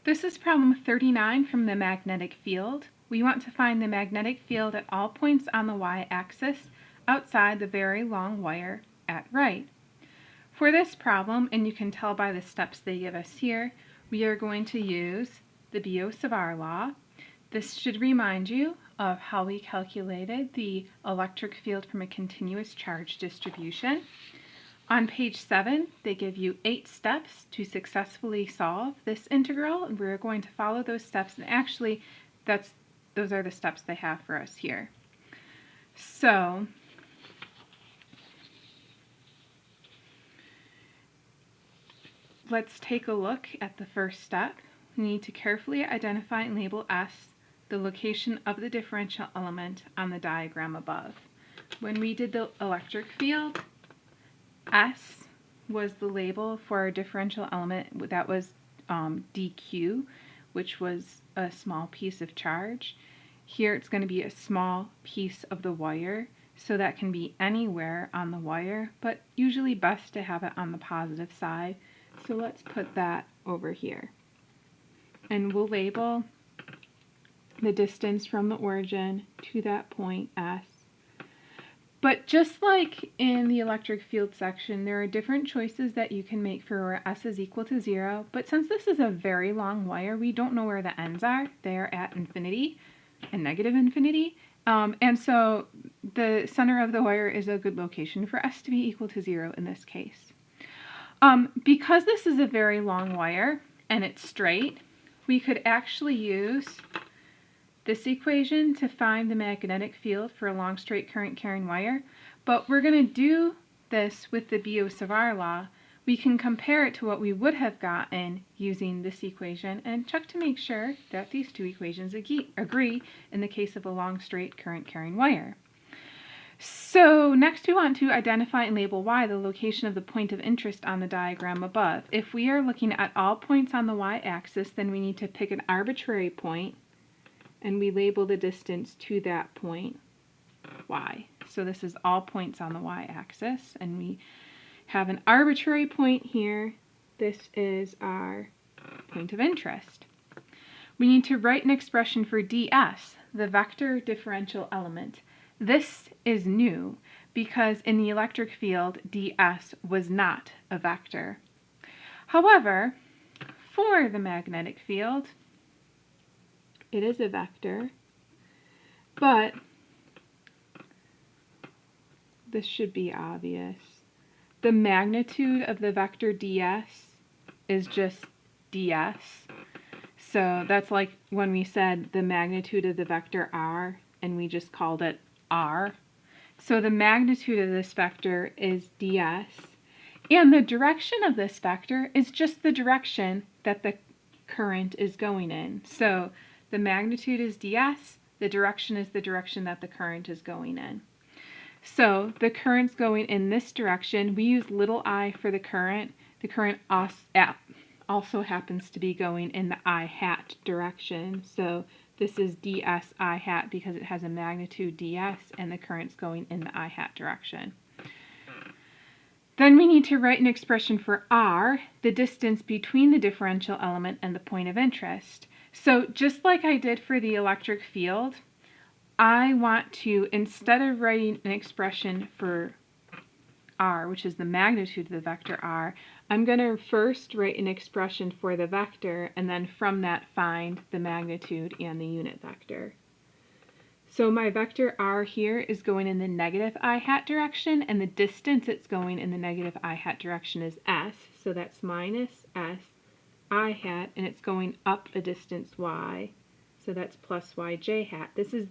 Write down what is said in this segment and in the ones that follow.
This is problem 39 from the magnetic field. We want to find the magnetic field at all points on the y-axis outside the very long wire at right. For this problem, and you can tell by the steps they give us here, we are going to use the Biot-Savart law. This should remind you of how we calculated the electric field from a continuous charge distribution. On page 7, they give you 8 steps to successfully solve this integral, and we're going to follow those steps, and actually those are the steps they have for us here. So let's take a look at the first step. We need to carefully identify and label S, the location of the differential element on the diagram above. When we did the electric field, S was the label for our differential element that was dq, which was a small piece of charge. Here it's going to be a small piece of the wire, so that can be anywhere on the wire, but usually best to have it on the positive side. So let's put that over here. And we'll label the distance from the origin to that point S. But just like in the electric field section, there are different choices that you can make for where S is equal to 0. But since this is a very long wire, we don't know where the ends are. They are at infinity and negative infinity. And so the center of the wire is a good location for S to be equal to 0 in this case. Because this is a very long wire and it's straight, we could actually use this equation to find the magnetic field for a long straight current carrying wire, but we're going to do this with the Biot-Savart law. We can compare it to what we would have gotten using this equation and check to make sure that these two equations agree in the case of a long straight current carrying wire. So next we want to identify and label y, the location of the point of interest on the diagram above. If we are looking at all points on the y-axis, then we need to pick an arbitrary point and we label the distance to that point y. So this is all points on the y-axis, and we have an arbitrary point here. This is our point of interest. We need to write an expression for ds, the vector differential element. This is new because in the electric field, ds was not a vector. However, for the magnetic field, it is a vector, but this should be obvious. The magnitude of the vector ds is just ds. So that's like when we said the magnitude of the vector r, and we just called it r. So the magnitude of this vector is ds, and the direction of this vector is just the direction that the current is going in. So the magnitude is ds, the direction is the direction that the current is going in. So the current's going in this direction. We use little I for the current. The current also happens to be going in the I hat direction. So this is ds I hat because it has a magnitude ds and the current's going in the I hat direction. Then we need to write an expression for r, the distance between the differential element and the point of interest. So just like I did for the electric field, I want to, instead of writing an expression for r, which is the magnitude of the vector r, I'm going to first write an expression for the vector, and then from that find the magnitude and the unit vector. So my vector r here is going in the negative I hat direction, and the distance it's going in the negative I hat direction is s, so that's minus s I hat, and it's going up a distance y, so that's plus yj hat. This is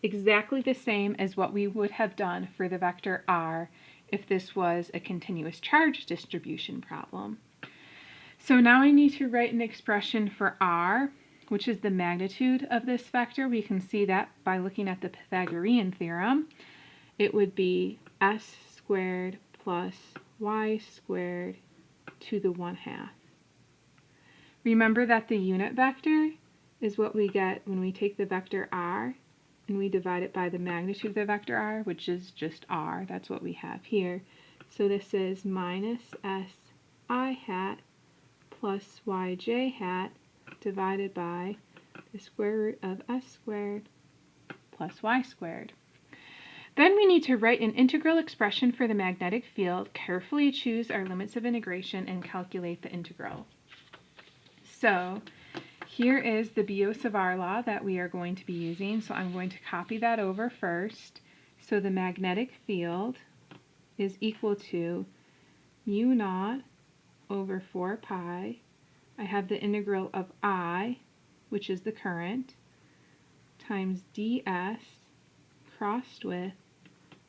exactly the same as what we would have done for the vector r if this was a continuous charge distribution problem. So now I need to write an expression for r, which is the magnitude of this vector. We can see that by looking at the Pythagorean theorem. It would be s squared plus y squared to the 1/2. Remember that the unit vector is what we get when we take the vector r and we divide it by the magnitude of the vector r, which is just r. That's what we have here. So this is minus s I hat plus yj hat divided by the square root of s squared plus y squared. Then we need to write an integral expression for the magnetic field, carefully choose our limits of integration, and calculate the integral. So here is the Biot-Savart law that we are going to be using. So I'm going to copy that over first. So the magnetic field is equal to mu naught over 4 pi. I have the integral of I, which is the current, times ds crossed with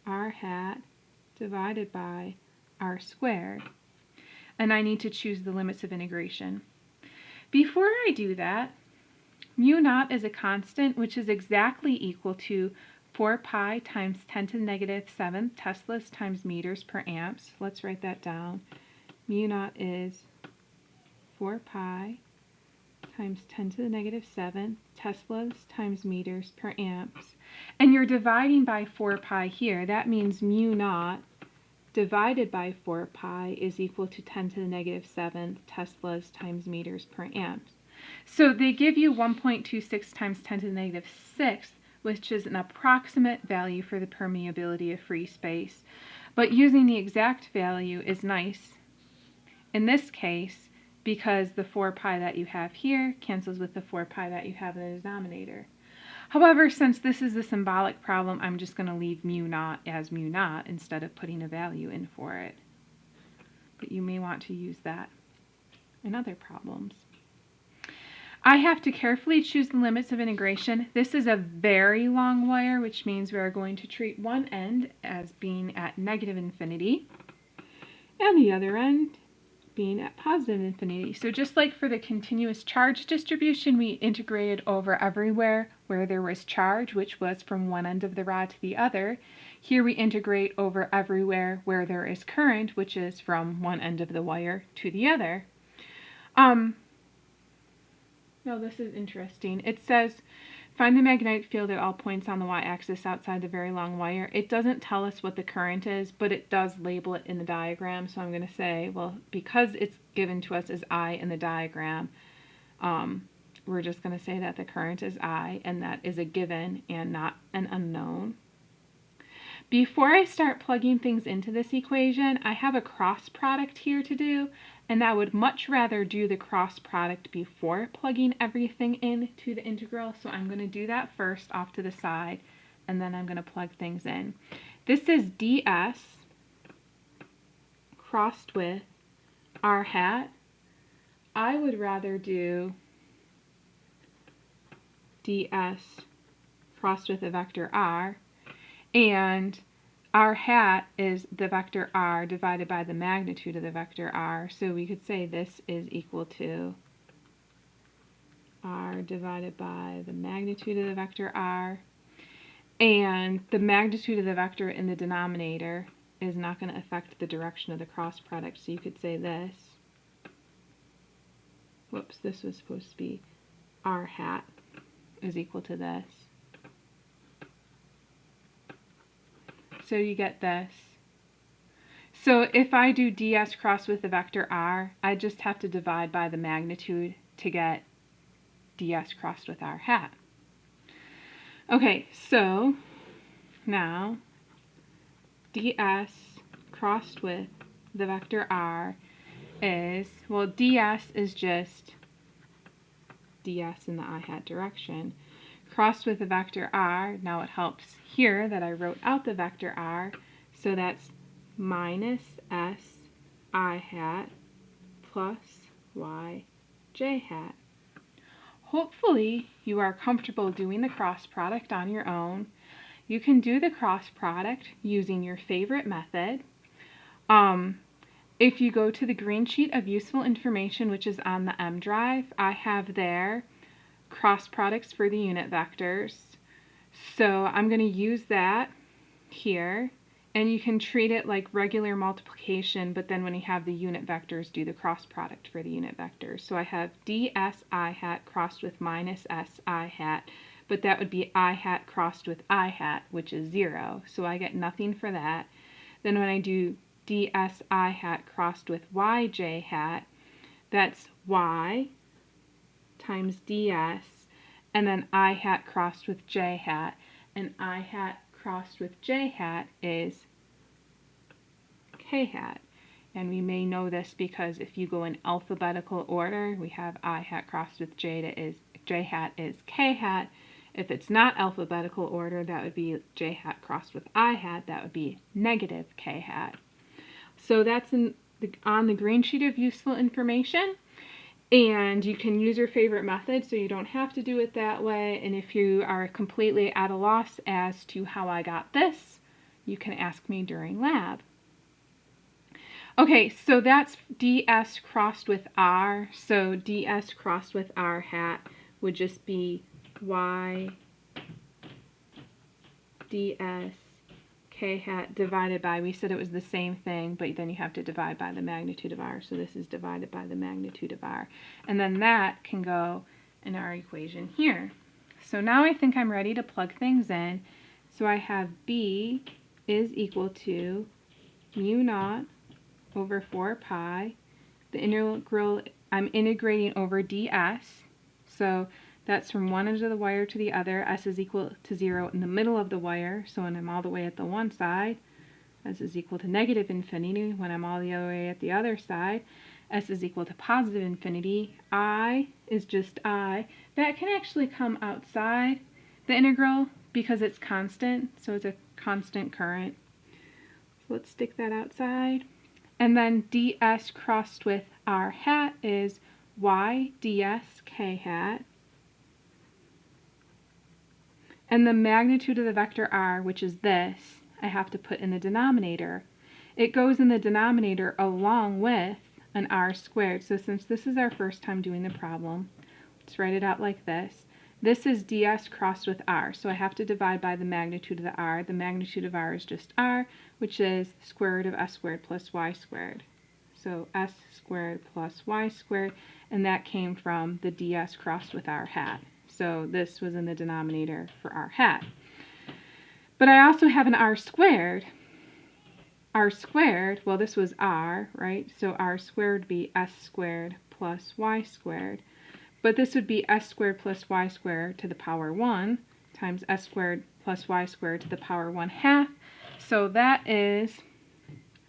r hat divided by r squared. And I need to choose the limits of integration. Before I do that, mu naught is a constant which is exactly equal to 4 pi times 10 to the negative 7th Teslas times meters per amps. Let's write that down. Mu naught is 4 pi times 10 to the negative 7th Teslas times meters per amps. And you're dividing by 4 pi here. That means mu naught divided by 4 pi is equal to 10 to the negative 7th Teslas times meters per amps. So they give you 1.26 times 10 to the negative 6th, which is an approximate value for the permeability of free space. But using the exact value is nice in this case because the 4 pi that you have here cancels with the 4 pi that you have in the denominator. However, since this is a symbolic problem, I'm just going to leave mu naught as mu naught instead of putting a value in for it. But you may want to use that in other problems. I have to carefully choose the limits of integration. This is a very long wire, which means we are going to treat one end as being at negative infinity and the other end being at positive infinity. So just like for the continuous charge distribution, we integrated over everywhere where there was charge, which was from one end of the rod to the other. Here we integrate over everywhere where there is current, which is from one end of the wire to the other. No, this is interesting. It says, find the magnetic field at all points on the y-axis outside the very long wire. It doesn't tell us what the current is, but it does label it in the diagram. So I'm going to say, well, because it's given to us as I in the diagram, we're just going to say that the current is I, and that is a given and not an unknown. Before I start plugging things into this equation, I have a cross product here to do, and I would much rather do the cross product before plugging everything into the integral. So I'm going to do that first off to the side, and then I'm going to plug things in. This is ds crossed with r hat. I would rather do ds crossed with a vector r, and r hat is the vector r divided by the magnitude of the vector r. So we could say this is equal to r divided by the magnitude of the vector r. And the magnitude of the vector in the denominator is not going to affect the direction of the cross product. So you could say this. Whoops, this was supposed to be r hat is equal to this. So you get this. So if I do ds crossed with the vector r, I just have to divide by the magnitude to get ds crossed with r hat. Okay, so now ds crossed with the vector r is, well, ds is just ds in the I hat direction. Crossed with the vector r, now it helps here that I wrote out the vector r, so that's minus s I hat plus y j hat. Hopefully you are comfortable doing the cross product on your own. You can do the cross product using your favorite method. If you go to the green sheet of useful information, which is on the M drive, I have there cross products for the unit vectors. So I'm going to use that here, and you can treat it like regular multiplication, but then when you have the unit vectors, do the cross product for the unit vectors. So I have ds I hat crossed with minus s I hat, but that would be I hat crossed with I hat, which is 0. So I get nothing for that. Then when I do ds I hat crossed with yj hat, that's y times ds, and then I hat crossed with j hat. And I hat crossed with j hat is k hat. And we may know this because if you go in alphabetical order, we have I hat crossed with j hat is k hat. If it's not alphabetical order, that would be j hat crossed with I hat. That would be negative k hat. So that's on the green sheet of useful information. And you can use your favorite method, so you don't have to do it that way. And if you are completely at a loss as to how I got this, you can ask me during lab. Okay, so that's ds crossed with r. So ds crossed with r hat would just be y ds k hat divided by, we said it was the same thing, but then you have to divide by the magnitude of r. So this is divided by the magnitude of r. And then that can go in our equation here. So now I think I'm ready to plug things in. So I have b is equal to mu naught over 4 pi. The integral, I'm integrating over ds. So that's from one end of the wire to the other. S is equal to 0 in the middle of the wire. So when I'm all the way at the one side, S is equal to negative infinity. When I'm all the other way at the other side, S is equal to positive infinity. I is just I. That can actually come outside the integral because it's constant. So it's a constant current. So let's stick that outside. And then ds crossed with r hat is y ds k hat. And the magnitude of the vector r, which is this, I have to put in the denominator. It goes in the denominator along with an r squared. So since this is our first time doing the problem, let's write it out like this. This is ds crossed with r, so I have to divide by the magnitude of the r. The magnitude of r is just r, which is the square root of s squared plus y squared. So s squared plus y squared, and that came from the ds crossed with r hat. So this was in the denominator for r hat. But I also have an r squared. R squared, well, this was r, right? So r squared would be s squared plus y squared. But this would be s squared plus y squared to the power 1 times s squared plus y squared to the power 1/2. So that is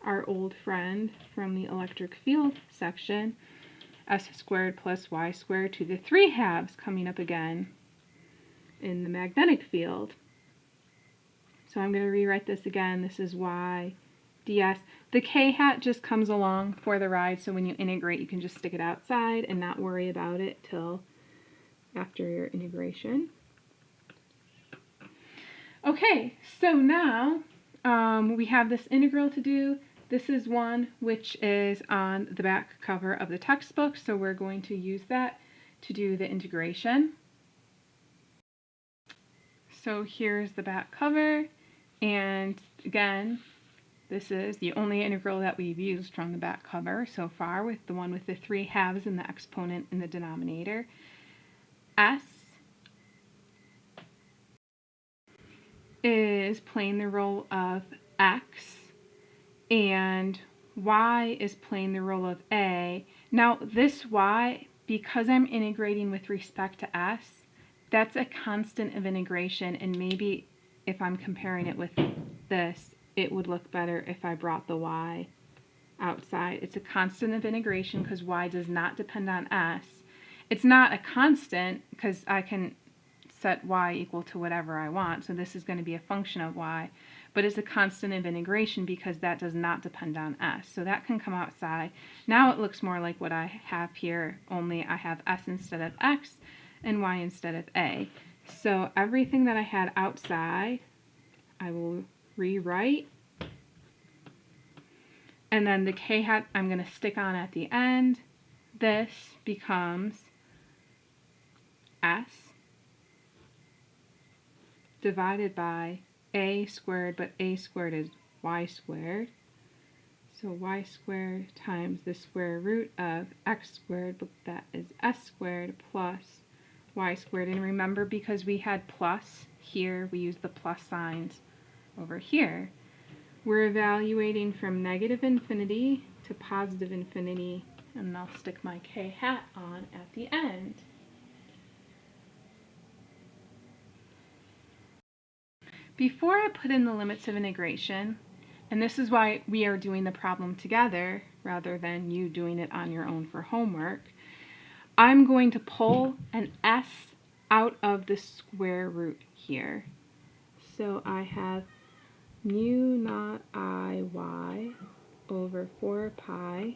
our old friend from the electric field section, s squared plus y squared to the 3/2 coming up again in the magnetic field. So I'm going to rewrite this again. This is y ds. The k hat just comes along for the ride, so when you integrate, you can just stick it outside and not worry about it till after your integration. Okay, so now we have this integral to do. This is one which is on the back cover of the textbook, so we're going to use that to do the integration. So here's the back cover, and again, this is the only integral that we've used from the back cover so far, with the one with the 3/2 and the exponent in the denominator. S is playing the role of x, and y is playing the role of a. Now this y, because I'm integrating with respect to s, that's a constant of integration, and maybe if I'm comparing it with this, it would look better if I brought the y outside. It's a constant of integration because y does not depend on s. It's not a constant because I can set y equal to whatever I want, so this is going to be a function of y, but it's a constant of integration because that does not depend on s. So that can come outside. Now it looks more like what I have here, only I have s instead of x and y instead of a. So everything that I had outside, I will rewrite. And then the k hat I'm going to stick on at the end. This becomes s divided by a squared, but a squared is y squared. So y squared times the square root of x squared, but that is s squared plus y squared. And remember, because we had plus here, we use the plus signs over here. We're evaluating from negative infinity to positive infinity, and I'll stick my k hat on at the end. Before I put in the limits of integration, and this is why we are doing the problem together rather than you doing it on your own for homework, I'm going to pull an s out of the square root here. So I have mu naught I y over 4 pi,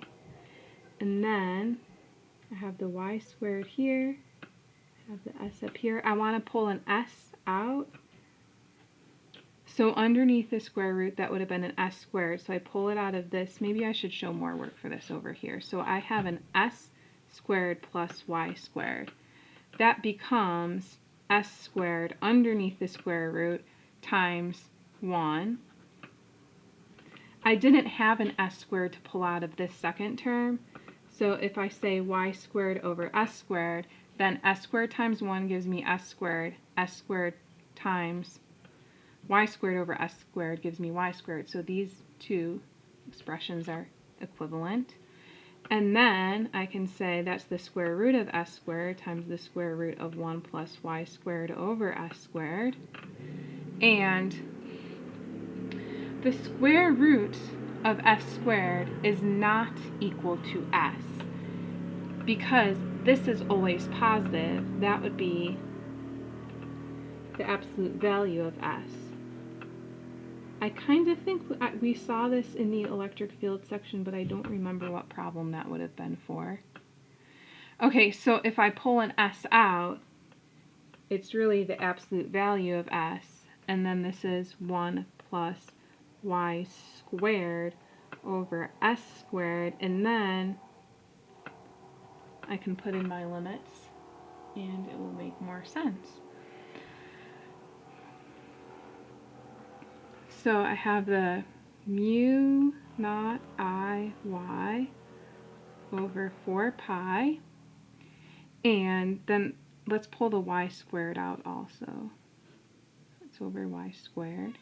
and then I have the y squared here, I have the s up here. I want to pull an s out. So underneath the square root, that would have been an s squared. So I pull it out of this. Maybe I should show more work for this over here. So I have an s squared plus y squared. That becomes s squared underneath the square root times 1. I didn't have an s squared to pull out of this second term. So if I say y squared over s squared, then s squared times 1 gives me s squared times y squared over s squared gives me y squared. So these two expressions are equivalent. And then I can say that's the square root of s squared times the square root of 1 plus y squared over s squared. And the square root of s squared is not equal to s. Because this is always positive, that would be the absolute value of s. I kind of think we saw this in the electric field section, but I don't remember what problem that would have been for. Okay, so if I pull an s out, it's really the absolute value of s, and then this is 1 plus y squared over s squared, and then I can put in my limits, and it will make more sense. So I have the mu naught I y over 4 pi, and then let's pull the y squared out also. It's over y squared.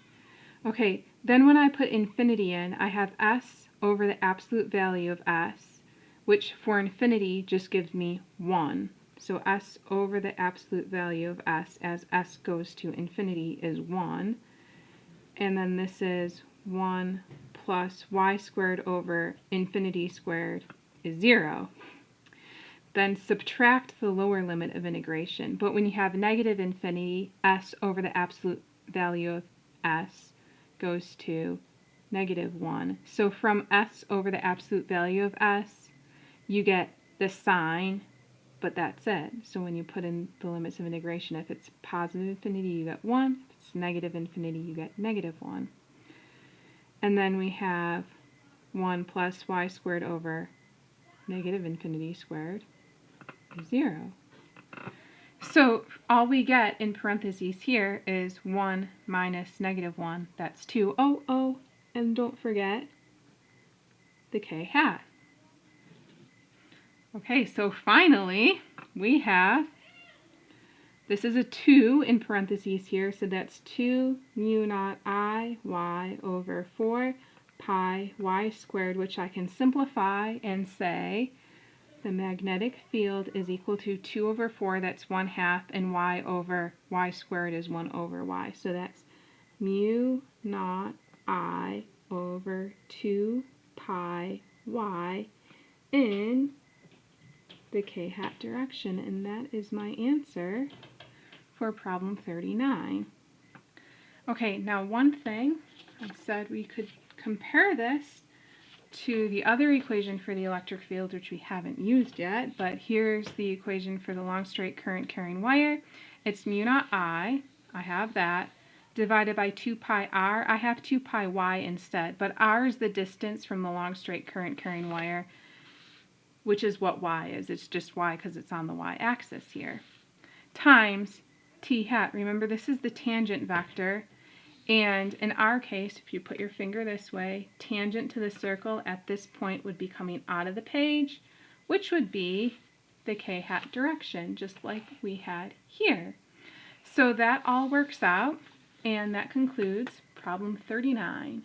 Okay, then when I put infinity in, I have s over the absolute value of s, which for infinity just gives me 1. So s over the absolute value of s as s goes to infinity is 1. And then this is 1 plus y squared over infinity squared is 0. Then subtract the lower limit of integration. But when you have negative infinity, s over the absolute value of s goes to negative 1. So from s over the absolute value of s, you get the sign, but that's it. So when you put in the limits of integration, if it's positive infinity, you get 1. If it's negative infinity, you get negative 1. And then we have 1 plus y squared over negative infinity squared is 0. So all we get in parentheses here is 1 minus negative 1. That's 2. Oh, and don't forget the k hat. Okay, so finally we have, this is a 2 in parentheses here, so that's 2 mu naught I y over 4 pi y squared, which I can simplify and say the magnetic field is equal to 2 over 4, that's 1/2, and y over y squared is 1 over y. So that's mu naught I over 2 pi y in the k hat direction, and that is my answer for problem 39. Okay, now one thing, I said we could compare this to the other equation for the electric field, which we haven't used yet, but here's the equation for the long straight current carrying wire. It's mu naught I have that, divided by 2 pi r. I have 2 pi y instead, but r is the distance from the long straight current carrying wire, which is what y is. It's just y because it's on the y-axis here, times t hat. Remember, this is the tangent vector, and in our case, if you put your finger this way, tangent to the circle at this point would be coming out of the page, which would be the k hat direction, just like we had here. So that all works out, and that concludes problem 39.